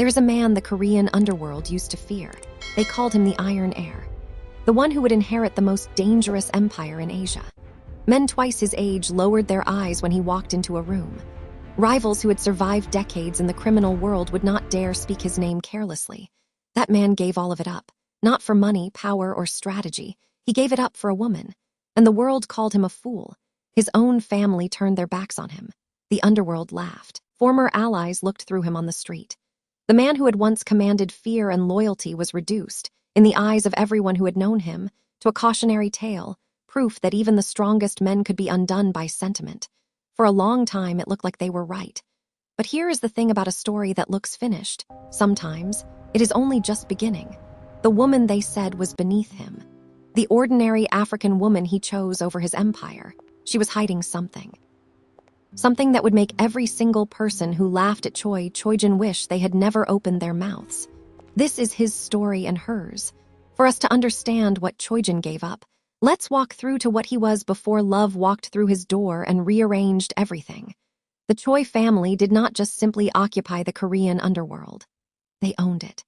There's a man the Korean underworld used to fear. They called him the Iron Heir, the one who would inherit the most dangerous empire in Asia. Men twice his age lowered their eyes when he walked into a room. Rivals who had survived decades in the criminal world would not dare speak his name carelessly. That man gave all of it up, not for money, power, or strategy. He gave it up for a woman, and the world called him a fool. His own family turned their backs on him. The underworld laughed. Former allies looked through him on the street. The man who had once commanded fear and loyalty was reduced, in the eyes of everyone who had known him, to a cautionary tale, proof that even the strongest men could be undone by sentiment. For a long time, it looked like they were right. But here is the thing about a story that looks finished. Sometimes, it is only just beginning. The woman they said was beneath him. The ordinary African woman he chose over his empire. She was hiding something. Something that would make every single person who laughed at Choijan wish they had never opened their mouths. This is his story and hers. For us to understand what Choijan gave up, let's walk through to what he was before love walked through his door and rearranged everything. The Choi family did not just simply occupy the Korean underworld. They owned it.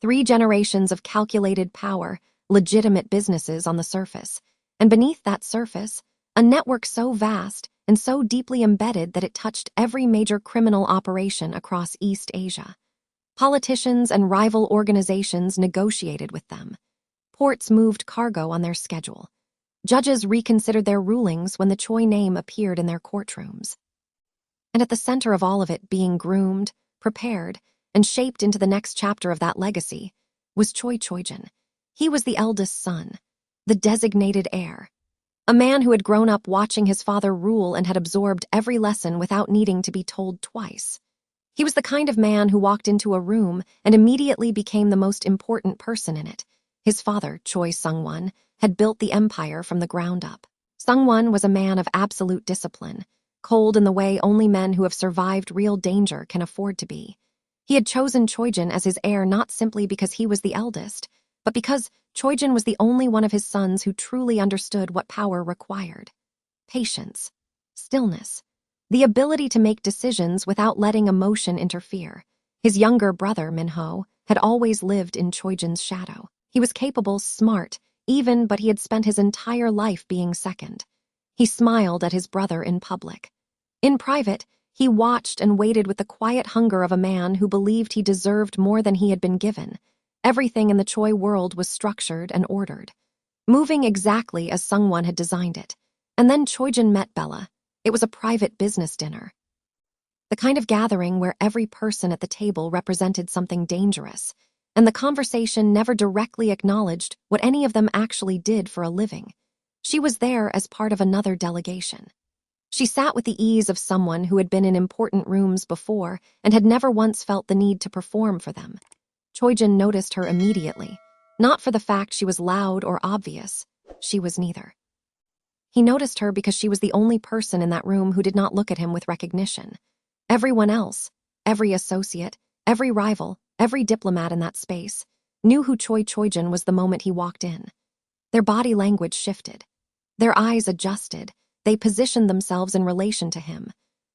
3 generations of calculated power, legitimate businesses on the surface. And beneath that surface, a network so vast and so deeply embedded that it touched every major criminal operation across East Asia. Politicians and rival organizations negotiated with them. Ports moved cargo on their schedule. Judges reconsidered their rulings when the Choi name appeared in their courtrooms. And at the center of all of it, being groomed, prepared, and shaped into the next chapter of that legacy, was Choijan. He was the eldest son, the designated heir. A man who had grown up watching his father rule and had absorbed every lesson without needing to be told twice. He was the kind of man who walked into a room and immediately became the most important person in it. His father, Choi Sung-won, had built the empire from the ground up. Sung-won was a man of absolute discipline, cold in the way only men who have survived real danger can afford to be. He had chosen Choijan as his heir not simply because he was the eldest, but because Choijan was the only one of his sons who truly understood what power required. Patience, stillness, the ability to make decisions without letting emotion interfere. His younger brother, Minho, had always lived in Choijan's shadow. He was capable, smart, even, but he had spent his entire life being second. He smiled at his brother in public. In private, he watched and waited with the quiet hunger of a man who believed he deserved more than he had been given. Everything in the Choi world was structured and ordered, moving exactly as Sung-won had designed it. And then Choijan met Bella. It was a private business dinner. The kind of gathering where every person at the table represented something dangerous, and the conversation never directly acknowledged what any of them actually did for a living. She was there as part of another delegation. She sat with the ease of someone who had been in important rooms before and had never once felt the need to perform for them. Choijan noticed her immediately, not for the fact she was loud or obvious. She was neither. He noticed her because she was the only person in that room who did not look at him with recognition. Everyone else, every associate, every rival, every diplomat in that space, knew who Choijan was the moment he walked in. Their body language shifted. Their eyes adjusted. They positioned themselves in relation to him.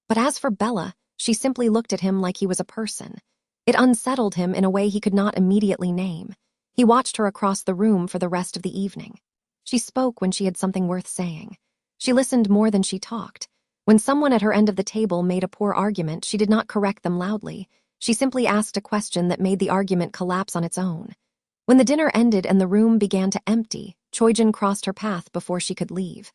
But as for Bella, she simply looked at him like he was a person. It unsettled him in a way he could not immediately name. He watched her across the room for the rest of the evening. She spoke when she had something worth saying. She listened more than she talked. When someone at her end of the table made a poor argument, she did not correct them loudly. She simply asked a question that made the argument collapse on its own. When the dinner ended and the room began to empty, Choijan crossed her path before she could leave.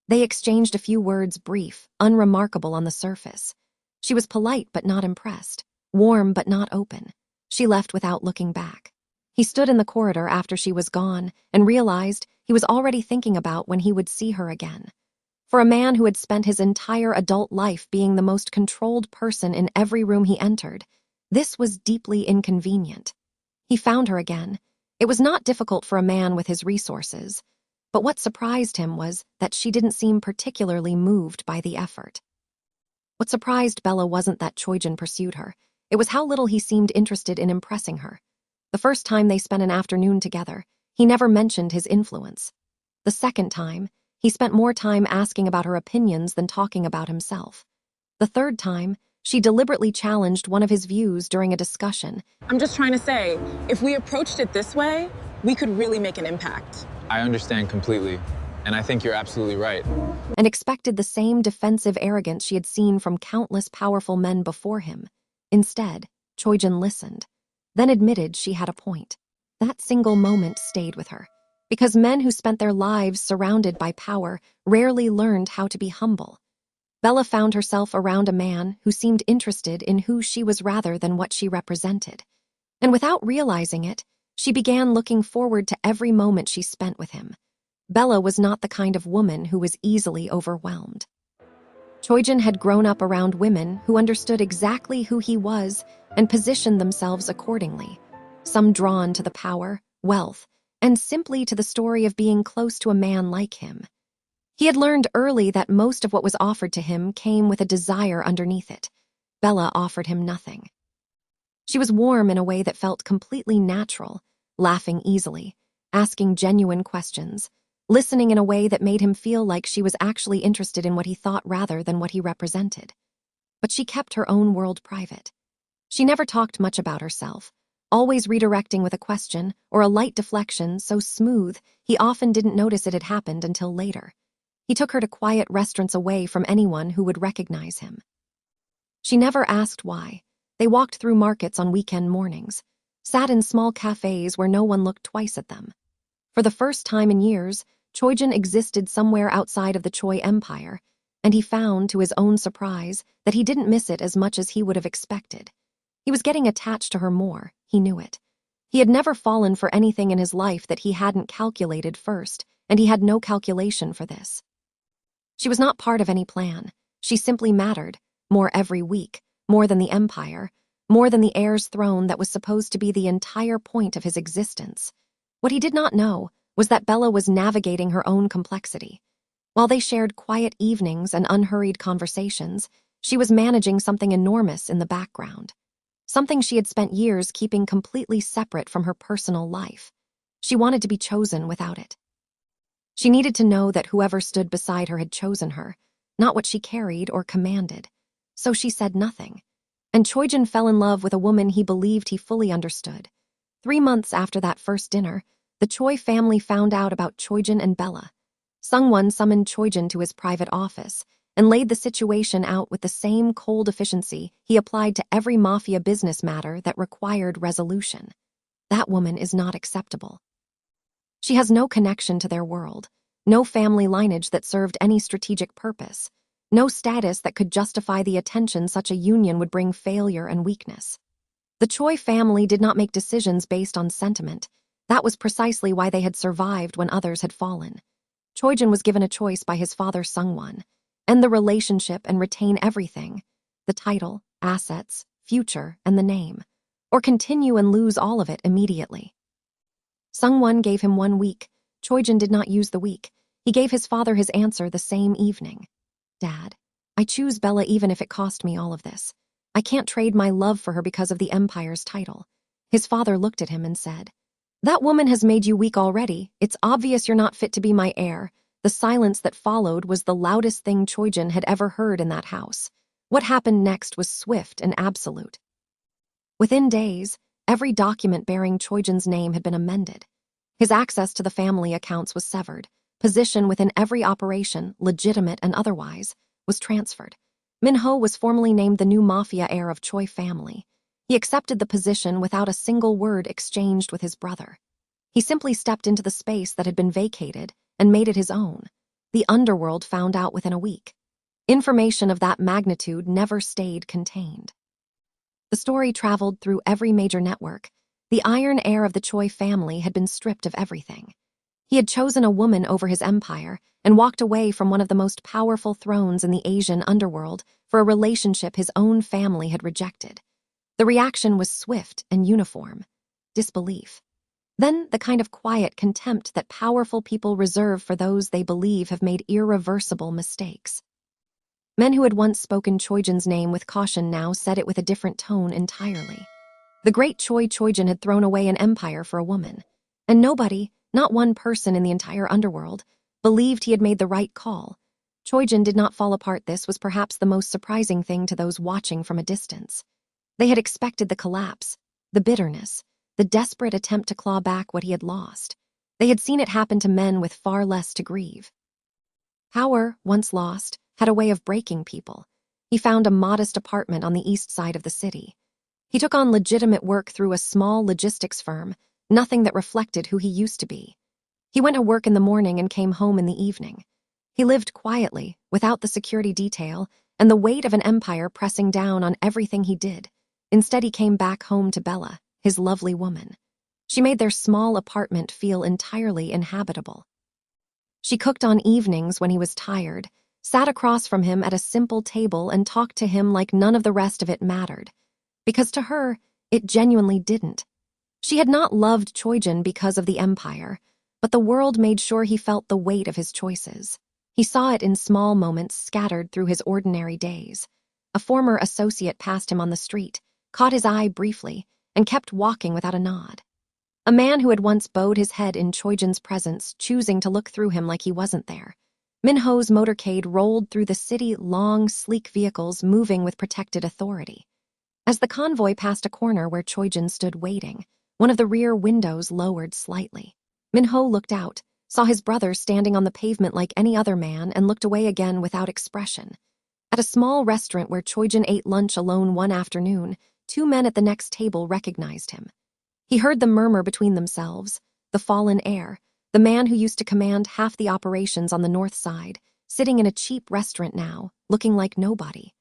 They exchanged a few words, brief, unremarkable on the surface. She was polite but not impressed, warm but not open. She left without looking back. He stood in the corridor after she was gone and realized he was already thinking about when he would see her again. For a man who had spent his entire adult life being the most controlled person in every room he entered, this was deeply inconvenient. He found her again. It was not difficult for a man with his resources, but what surprised him was that she didn't seem particularly moved by the effort. What surprised Bella wasn't that Choijan pursued her. It was how little he seemed interested in impressing her. The first time they spent an afternoon together, he never mentioned his influence. The second time, he spent more time asking about her opinions than talking about himself. The third time, She deliberately challenged one of his views during a discussion. I'm just trying to say, if we approached it this way, we could really make an impact. I understand completely, and I think you're absolutely right. And expected the same defensive arrogance she had seen from countless powerful men before him. Instead, Choijan listened, then admitted she had a point. That single moment stayed with her, because men who spent their lives surrounded by power rarely learned how to be humble. Bella found herself around a man who seemed interested in who she was rather than what she represented. And without realizing it, she began looking forward to every moment she spent with him. Bella was not the kind of woman who was easily overwhelmed. Choijan had grown up around women who understood exactly who he was and positioned themselves accordingly, some drawn to the power, wealth, and simply to the story of being close to a man like him. He had learned early that most of what was offered to him came with a desire underneath it. Bella offered him nothing. She was warm in a way that felt completely natural, laughing easily, asking genuine questions, listening in a way that made him feel like she was actually interested in what he thought rather than what he represented. But she kept her own world private. She never talked much about herself, always redirecting with a question or a light deflection so smooth he often didn't notice it had happened until later. He took her to quiet restaurants away from anyone who would recognize him. She never asked why. They walked through markets on weekend mornings, sat in small cafes where no one looked twice at them. For the first time in years, Choijan existed somewhere outside of the Choi Empire, and he found, to his own surprise, that he didn't miss it as much as he would have expected. He was getting attached to her more, he knew it. He had never fallen for anything in his life that he hadn't calculated first, and he had no calculation for this. She was not part of any plan. She simply mattered, more every week, more than the Empire, more than the heir's throne that was supposed to be the entire point of his existence. What he did not know was that Bella was navigating her own complexity. While they shared quiet evenings and unhurried conversations, she was managing something enormous in the background. Something she had spent years keeping completely separate from her personal life. She wanted to be chosen without it. She needed to know that whoever stood beside her had chosen her, not what she carried or commanded. So she said nothing. And Choijan fell in love with a woman he believed he fully understood. 3 months after that first dinner, the Choi family found out about Choijan and Bella. Sungwon summoned Choijan to his private office and laid the situation out with the same cold efficiency he applied to every Mafia business matter that required resolution. That woman is not acceptable. She has no connection to their world, no family lineage that served any strategic purpose, no status that could justify the attention such a union would bring failure and weakness. The Choi family did not make decisions based on sentiment. That was precisely why they had survived when others had fallen. Choijan was given a choice by his father Sungwon: end the relationship and retain everything, the title, assets, future, and the name, or continue and lose all of it immediately. Sungwon gave him 1 week. Choijan did not use the week. He gave his father his answer the same evening. Dad, I choose Bella even if it cost me all of this. I can't trade my love for her because of the Empire's title. His father looked at him and said, That woman has made you weak already. It's obvious you're not fit to be my heir. The silence that followed was the loudest thing Choijan had ever heard in that house. What happened next was swift and absolute. Within days, every document bearing Choijan's name had been amended. His access to the family accounts was severed. Position within every operation, legitimate and otherwise, was transferred. Minho was formally named the new Mafia heir of Choi family. He accepted the position without a single word exchanged with his brother. He simply stepped into the space that had been vacated and made it his own. The underworld found out within a week. Information of that magnitude never stayed contained. The story traveled through every major network. The Iron Heir of the Choi family had been stripped of everything. He had chosen a woman over his empire and walked away from one of the most powerful thrones in the Asian underworld for a relationship his own family had rejected. The reaction was swift and uniform: disbelief. Then the kind of quiet contempt that powerful people reserve for those they believe have made irreversible mistakes. Men who had once spoken Choijan's name with caution now said it with a different tone entirely. The great Choijan had thrown away an empire for a woman, and nobody, not one person in the entire underworld, believed he had made the right call. Choijan did not fall apart. This was perhaps the most surprising thing to those watching from a distance. They had expected the collapse, the bitterness, the desperate attempt to claw back what he had lost. They had seen it happen to men with far less to grieve. Power, once lost, had a way of breaking people. He found a modest apartment on the east side of the city. He took on legitimate work through a small logistics firm, nothing that reflected who he used to be. He went to work in the morning and came home in the evening. He lived quietly, without the security detail, and the weight of an empire pressing down on everything he did. Instead, he came back home to Bella, his lovely woman. She made their small apartment feel entirely inhabitable. She cooked on evenings when he was tired, sat across from him at a simple table and talked to him like none of the rest of it mattered. Because to her, it genuinely didn't. She had not loved Choijan because of the empire, but the world made sure he felt the weight of his choices. He saw it in small moments scattered through his ordinary days. A former associate passed him on the street, caught his eye briefly, and kept walking without a nod. A man who had once bowed his head in Choijan's presence, choosing to look through him like he wasn't there. Minho's motorcade rolled through the city, long, sleek vehicles moving with protected authority. As the convoy passed a corner where Choijan stood waiting, one of the rear windows lowered slightly. Minho looked out, saw his brother standing on the pavement like any other man, and looked away again without expression. At a small restaurant where Choijan ate lunch alone one afternoon, two men at the next table recognized him. He heard them murmur between themselves, the fallen heir, the man who used to command half the operations on the north side, sitting in a cheap restaurant now, looking like nobody.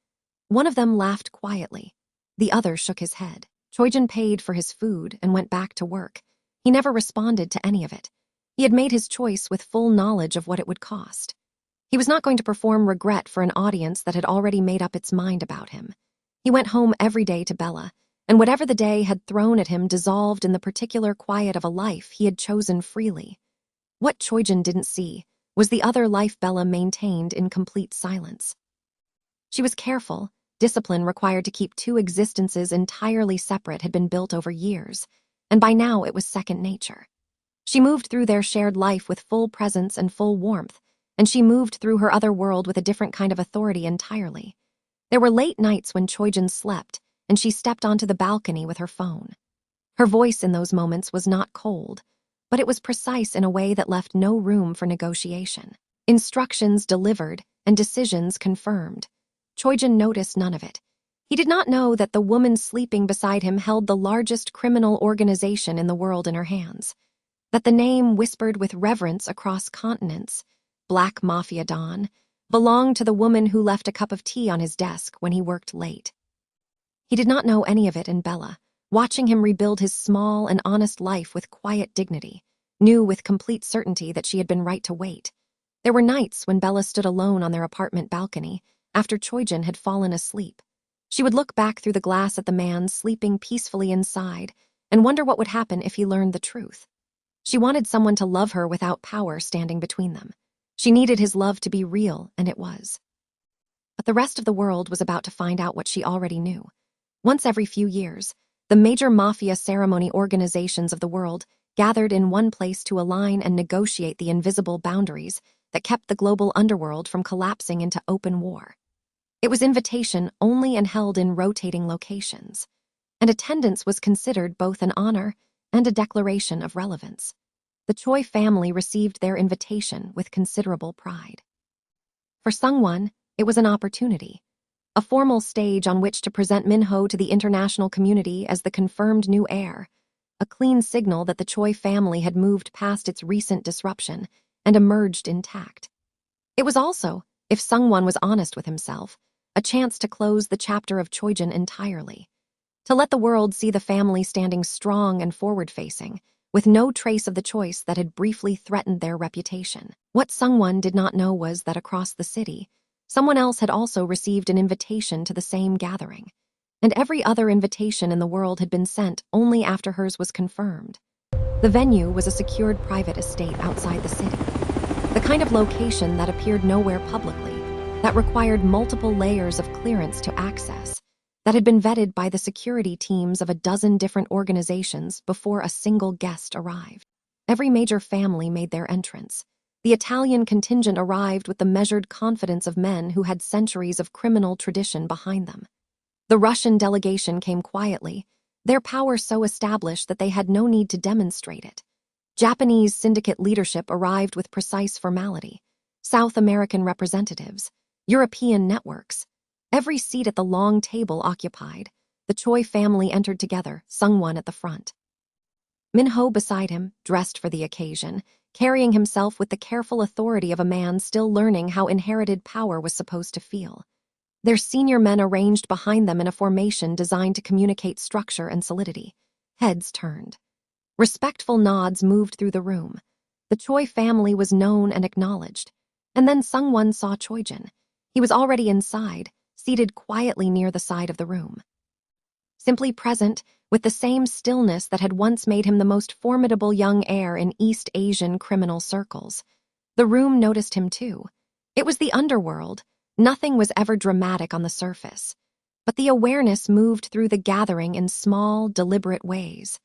One of them laughed quietly. The other shook his head. Choijan paid for his food and went back to work. He never responded to any of it. He had made his choice with full knowledge of what it would cost. He was not going to perform regret for an audience that had already made up its mind about him. He went home every day to Bella, and whatever the day had thrown at him dissolved in the particular quiet of a life he had chosen freely. What Choijan didn't see was the other life Bella maintained in complete silence. She was careful. Discipline required to keep two existences entirely separate had been built over years, and by now it was second nature. She moved through their shared life with full presence and full warmth, and she moved through her other world with a different kind of authority entirely. There were late nights when Choijan slept, and she stepped onto the balcony with her phone. Her voice in those moments was not cold, but it was precise in a way that left no room for negotiation. Instructions delivered and decisions confirmed. Choijan noticed none of it. He did not know that the woman sleeping beside him held the largest criminal organization in the world in her hands, that the name whispered with reverence across continents, Black Mafia Dawn, belonged to the woman who left a cup of tea on his desk when he worked late. He did not know any of it in Bella, watching him rebuild his small and honest life with quiet dignity, knew with complete certainty that she had been right to wait. There were nights when Bella stood alone on their apartment balcony after Choijan had fallen asleep. She would look back through the glass at the man sleeping peacefully inside and wonder what would happen if he learned the truth. She wanted someone to love her without power standing between them. She needed his love to be real, and it was. But the rest of the world was about to find out what she already knew. Once every few years, the major mafia ceremony organizations of the world gathered in one place to align and negotiate the invisible boundaries that kept the global underworld from collapsing into open war. It was invitation only and held in rotating locations, and attendance was considered both an honor and a declaration of relevance. The Choi family received their invitation with considerable pride. For Sungwon, it was an opportunity, a formal stage on which to present Minho to the international community as the confirmed new heir, a clean signal that the Choi family had moved past its recent disruption and emerged intact. It was also, if Sungwon was honest with himself, a chance to close the chapter of Choijan entirely, to let the world see the family standing strong and forward-facing, with no trace of the choice that had briefly threatened their reputation. What Sungwon did not know was that across the city, someone else had also received an invitation to the same gathering, and every other invitation in the world had been sent only after hers was confirmed. The venue was a secured private estate outside the city, the kind of location that appeared nowhere publicly, that required multiple layers of clearance to access, that had been vetted by the security teams of a dozen different organizations before a single guest arrived. Every major family made their entrance. The Italian contingent arrived with the measured confidence of men who had centuries of criminal tradition behind them. The Russian delegation came quietly, their power so established that they had no need to demonstrate it. Japanese syndicate leadership arrived with precise formality. South American representatives, European networks. Every seat at the long table occupied. The Choi family entered together, Sungwon at the front. Minho beside him, dressed for the occasion, carrying himself with the careful authority of a man still learning how inherited power was supposed to feel. Their senior men arranged behind them in a formation designed to communicate structure and solidity. Heads turned. Respectful nods moved through the room. The Choi family was known and acknowledged. And then Sungwon saw Choijan. He was already inside, seated quietly near the side of the room. Simply present, with the same stillness that had once made him the most formidable young heir in East Asian criminal circles. The room noticed him too. It was the underworld. Nothing was ever dramatic on the surface. But the awareness moved through the gathering in small, deliberate ways.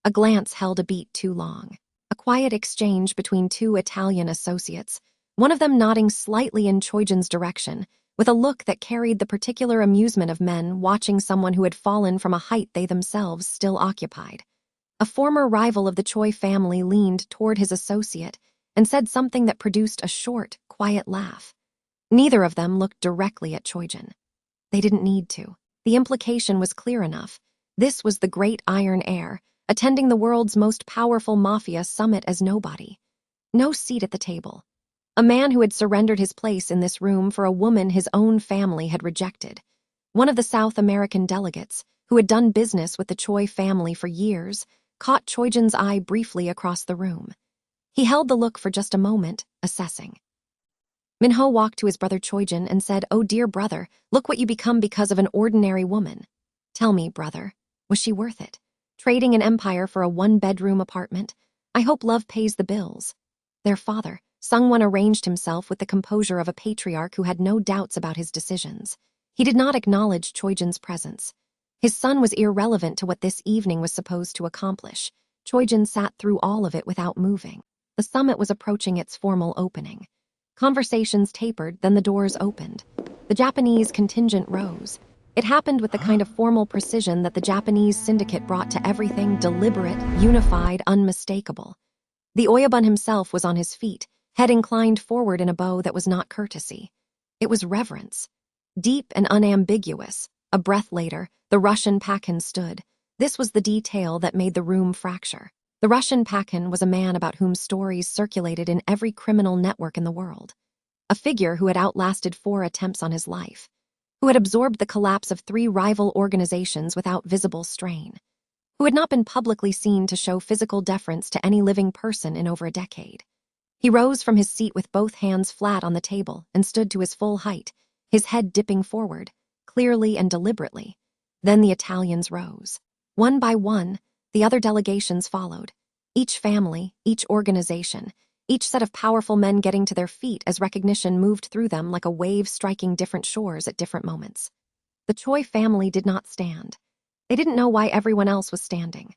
A glance held a beat too long. A quiet exchange between two Italian associates, one of them nodding slightly in Choijan's direction, with a look that carried the particular amusement of men watching someone who had fallen from a height they themselves still occupied. A former rival of the Choi family leaned toward his associate and said something that produced a short, quiet laugh. Neither of them looked directly at Choijan. They didn't need to. The implication was clear enough. This was the great Iron Heir, attending the world's most powerful Mafia summit as nobody. No seat at the table. A man who had surrendered his place in this room for a woman his own family had rejected. One of the South American delegates, who had done business with the Choi family for years, caught Choijan's eye briefly across the room. He held the look for just a moment, assessing. Minho walked to his brother Choijan and said, "Oh dear brother, look what you become because of an ordinary woman. Tell me, brother, was she worth it? Trading an empire for a one-bedroom apartment? I hope love pays the bills." Their father, Sungwon, arranged himself with the composure of a patriarch who had no doubts about his decisions. He did not acknowledge Choijan's presence. His son was irrelevant to what this evening was supposed to accomplish. Choijan sat through all of it without moving. The summit was approaching its formal opening. Conversations tapered, then the doors opened. The Japanese contingent rose. It happened with the kind of formal precision that the Japanese syndicate brought to everything: deliberate, unified, unmistakable. The Oyabun himself was on his feet, head inclined forward in a bow that was not courtesy. It was reverence. Deep and unambiguous. A breath later, the Russian Pakin stood. This was the detail that made the room fracture. The Russian Pakin was a man about whom stories circulated in every criminal network in the world. A figure who had outlasted 4 attempts on his life. Who had absorbed the collapse of 3 rival organizations without visible strain. Who had not been publicly seen to show physical deference to any living person in over a decade. He rose from his seat with both hands flat on the table and stood to his full height, his head dipping forward, clearly and deliberately. Then the Italians rose. One by one, the other delegations followed. Each family, each organization, each set of powerful men getting to their feet as recognition moved through them like a wave striking different shores at different moments. The Choi family did not stand. They didn't know why everyone else was standing.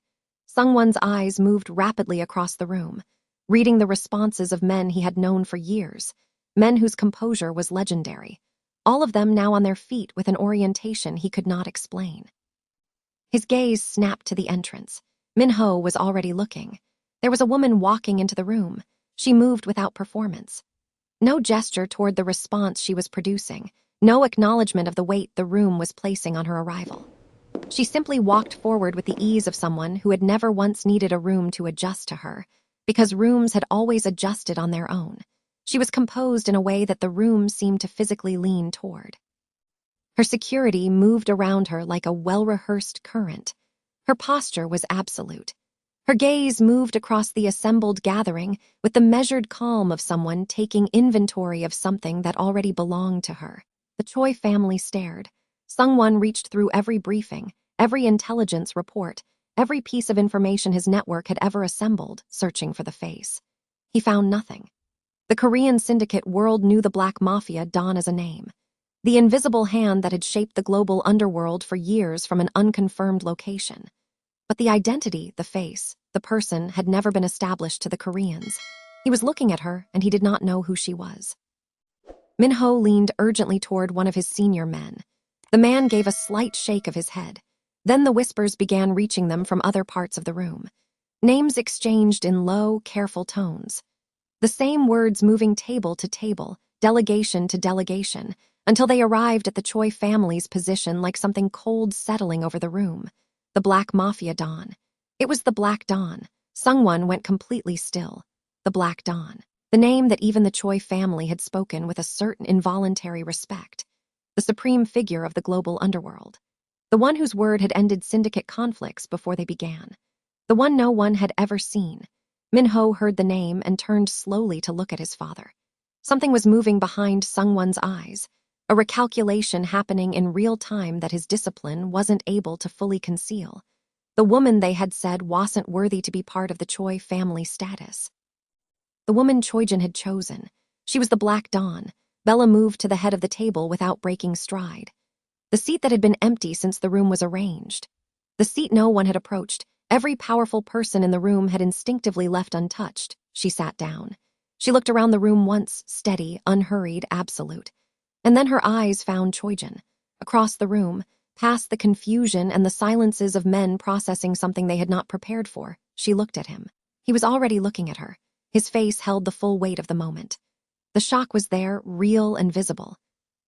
Sungwon's eyes moved rapidly across the room, reading the responses of men he had known for years, men whose composure was legendary, all of them now on their feet with an orientation he could not explain. His gaze snapped to the entrance. Minho was already looking. There was a woman walking into the room. She moved without performance. No gesture toward the response she was producing, no acknowledgement of the weight the room was placing on her arrival. She simply walked forward with the ease of someone who had never once needed a room to adjust to her, because rooms had always adjusted on their own. She was composed in a way that the room seemed to physically lean toward. Her security moved around her like a well-rehearsed current. Her posture was absolute. Her gaze moved across the assembled gathering with the measured calm of someone taking inventory of something that already belonged to her. The Choi family stared. Sungwon reached through every briefing, every intelligence report, every piece of information his network had ever assembled, searching for the face. He found nothing. The Korean syndicate world knew the Black Mafia Don as a name. The invisible hand that had shaped the global underworld for years from an unconfirmed location. But the identity, the face, the person had never been established to the Koreans. He was looking at her, and he did not know who she was. Minho leaned urgently toward one of his senior men. The man gave a slight shake of his head. Then the whispers began reaching them from other parts of the room. Names exchanged in low, careful tones. The same words moving table to table, delegation to delegation, until they arrived at the Choi family's position like something cold settling over the room. The Black Mafia Dawn. It was the Black Dawn. Sungwon went completely still. The Black Dawn. The name that even the Choi family had spoken with a certain involuntary respect. The supreme figure of the global underworld. The one whose word had ended syndicate conflicts before they began. The one no one had ever seen. Minho heard the name and turned slowly to look at his father. Something was moving behind Sungwon's eyes, a recalculation happening in real time that his discipline wasn't able to fully conceal. The woman they had said wasn't worthy to be part of the Choi family status. The woman Choijan had chosen. She was the Black Dawn. Bella moved to the head of the table without breaking stride. The seat that had been empty since the room was arranged. The seat no one had approached. Every powerful person in the room had instinctively left untouched. She sat down. She looked around the room once, steady, unhurried, absolute. And then her eyes found Choijan. Across the room, past the confusion and the silences of men processing something they had not prepared for, she looked at him. He was already looking at her. His face held the full weight of the moment. The shock was there, real and visible.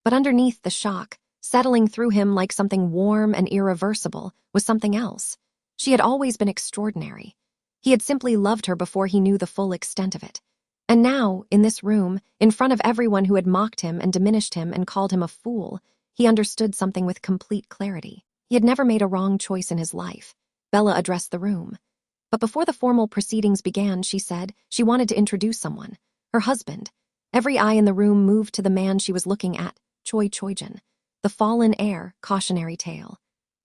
But underneath the shock, settling through him like something warm and irreversible, was something else. She had always been extraordinary. He had simply loved her before he knew the full extent of it. And now, in this room, in front of everyone who had mocked him and diminished him and called him a fool, he understood something with complete clarity. He had never made a wrong choice in his life. Bella addressed the room. But before the formal proceedings began, she said she wanted to introduce someone. Her husband. Every eye in the room moved to the man she was looking at, Choijan. The fallen heir, cautionary tale.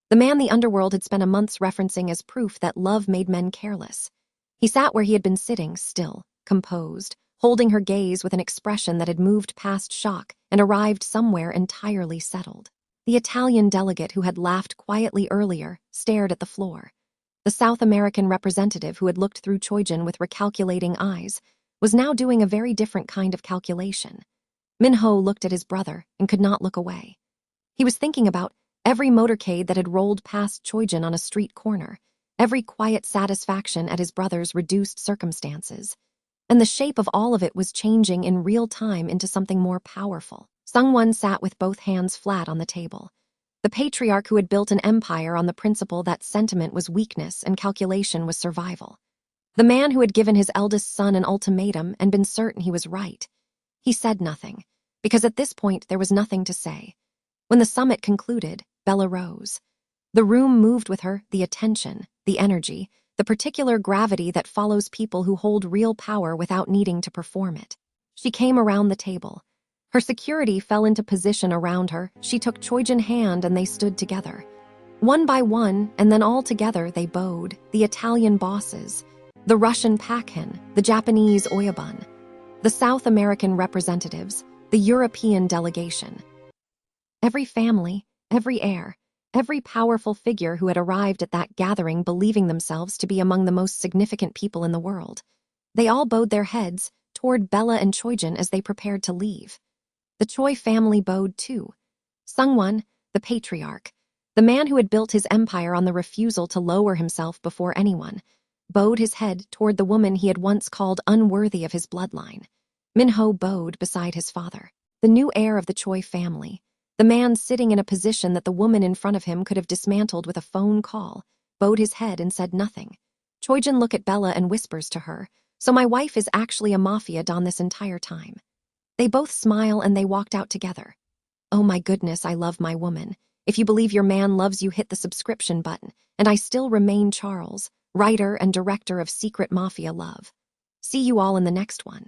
The man the underworld had spent a month referencing as proof that love made men careless. He sat where he had been sitting, still, composed, holding her gaze with an expression that had moved past shock and arrived somewhere entirely settled. The Italian delegate who had laughed quietly earlier stared at the floor. The South American representative who had looked through Choijan with recalculating eyes was now doing a very different kind of calculation. Minho looked at his brother and could not look away. He was thinking about every motorcade that had rolled past Choijan on a street corner, every quiet satisfaction at his brother's reduced circumstances. And the shape of all of it was changing in real time into something more powerful. Sungwon sat with both hands flat on the table. The patriarch who had built an empire on the principle that sentiment was weakness and calculation was survival. The man who had given his eldest son an ultimatum and been certain he was right. He said nothing, because at this point there was nothing to say. When the summit concluded, Bella rose. The room moved with her, the attention, the energy, the particular gravity that follows people who hold real power without needing to perform it. She came around the table. Her security fell into position around her. She took Choijan's hand and they stood together. One by one, and then all together they bowed, the Italian bosses, the Russian Pakhin, the Japanese Oyabun, the South American representatives, the European delegation. Every family, every heir, every powerful figure who had arrived at that gathering believing themselves to be among the most significant people in the world. They all bowed their heads toward Bella and Choijan as they prepared to leave. The Choi family bowed too. Sungwon, the patriarch, the man who had built his empire on the refusal to lower himself before anyone, bowed his head toward the woman he had once called unworthy of his bloodline. Minho bowed beside his father, the new heir of the Choi family. The man sitting in a position that the woman in front of him could have dismantled with a phone call, bowed his head and said nothing. Choijan looked at Bella and whispers to her, "So my wife is actually a Mafia Don this entire time." They both smile and they walked out together. Oh my goodness, I love my woman. If you believe your man loves you, hit the subscription button. And I still remain Charles, writer and director of Secret Mafia Love. See you all in the next one.